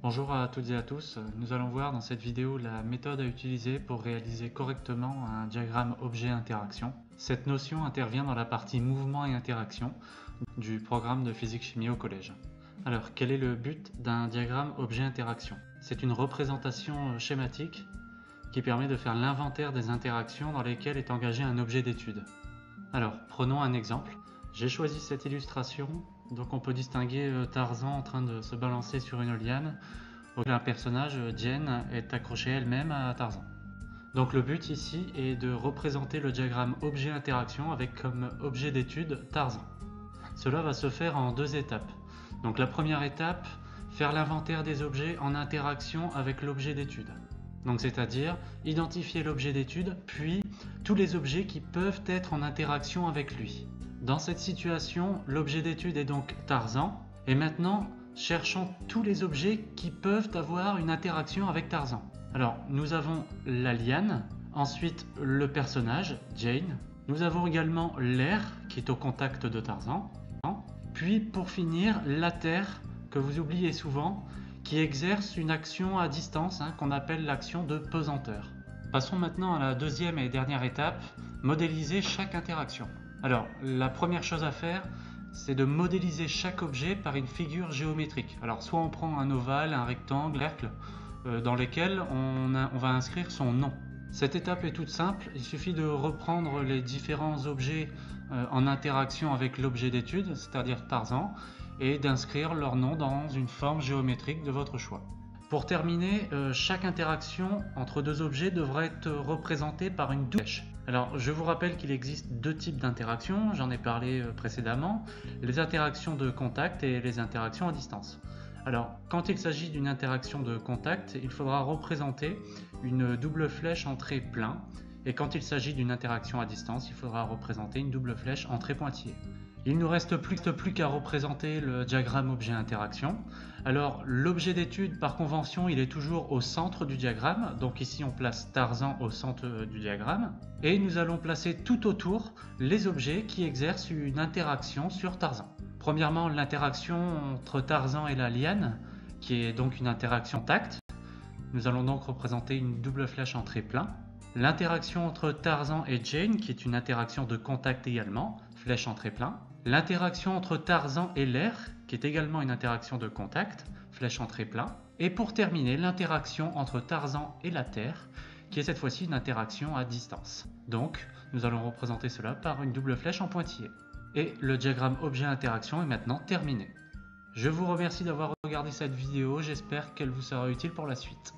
Bonjour à toutes et à tous, nous allons voir dans cette vidéo la méthode à utiliser pour réaliser correctement un diagramme objet-interaction. Cette notion intervient dans la partie mouvement et interaction du programme de physique-chimie au collège. Alors, quel est le but d'un diagramme objet-interaction? C'est une représentation schématique qui permet de faire l'inventaire des interactions dans lesquelles est engagé un objet d'étude. Alors, prenons un exemple. J'ai choisi cette illustration, donc on peut distinguer Tarzan en train de se balancer sur une liane. Un personnage, Jane, est accrochée elle-même à Tarzan. Donc le but ici est de représenter le diagramme objet-interaction avec comme objet d'étude Tarzan. Cela va se faire en deux étapes. Donc la première étape, faire l'inventaire des objets en interaction avec l'objet d'étude. Donc c'est-à-dire identifier l'objet d'étude, puis tous les objets qui peuvent être en interaction avec lui. Dans cette situation, l'objet d'étude est donc Tarzan, et maintenant cherchons tous les objets qui peuvent avoir une interaction avec Tarzan. Alors nous avons la liane, ensuite le personnage, Jane, nous avons également l'air qui est au contact de Tarzan, puis pour finir la terre que vous oubliez souvent, qui exerce une action à distance qu'on appelle l'action de pesanteur. Passons maintenant à la deuxième et dernière étape, modéliser chaque interaction. Alors, la première chose à faire, c'est de modéliser chaque objet par une figure géométrique. Alors, soit on prend un ovale, un rectangle, un cercle, dans lesquels on va inscrire son nom. Cette étape est toute simple, il suffit de reprendre les différents objets en interaction avec l'objet d'étude, c'est-à-dire Tarzan, et d'inscrire leur nom dans une forme géométrique de votre choix. Pour terminer, chaque interaction entre deux objets devrait être représentée par une double flèche. Alors, je vous rappelle qu'il existe deux types d'interactions, j'en ai parlé précédemment, les interactions de contact et les interactions à distance. Alors, quand il s'agit d'une interaction de contact, il faudra représenter une double flèche en trait plein, et quand il s'agit d'une interaction à distance, il faudra représenter une double flèche en trait pointillé. Il ne nous reste plus qu'à représenter le diagramme objet-interaction. Alors, l'objet d'étude, par convention, il est toujours au centre du diagramme. Donc ici, on place Tarzan au centre du diagramme. Et nous allons placer tout autour les objets qui exercent une interaction sur Tarzan. Premièrement, l'interaction entre Tarzan et la liane, qui est donc une interaction contact. Nous allons donc représenter une double flèche en trait plein. L'interaction entre Tarzan et Jane, qui est une interaction de contact également, flèche en trait plein. L'interaction entre Tarzan et l'air, qui est également une interaction de contact, flèche en trait plein. Et pour terminer, l'interaction entre Tarzan et la Terre, qui est cette fois-ci une interaction à distance. Donc, nous allons représenter cela par une double flèche en pointillé. Et le diagramme objet-interaction est maintenant terminé. Je vous remercie d'avoir regardé cette vidéo, j'espère qu'elle vous sera utile pour la suite.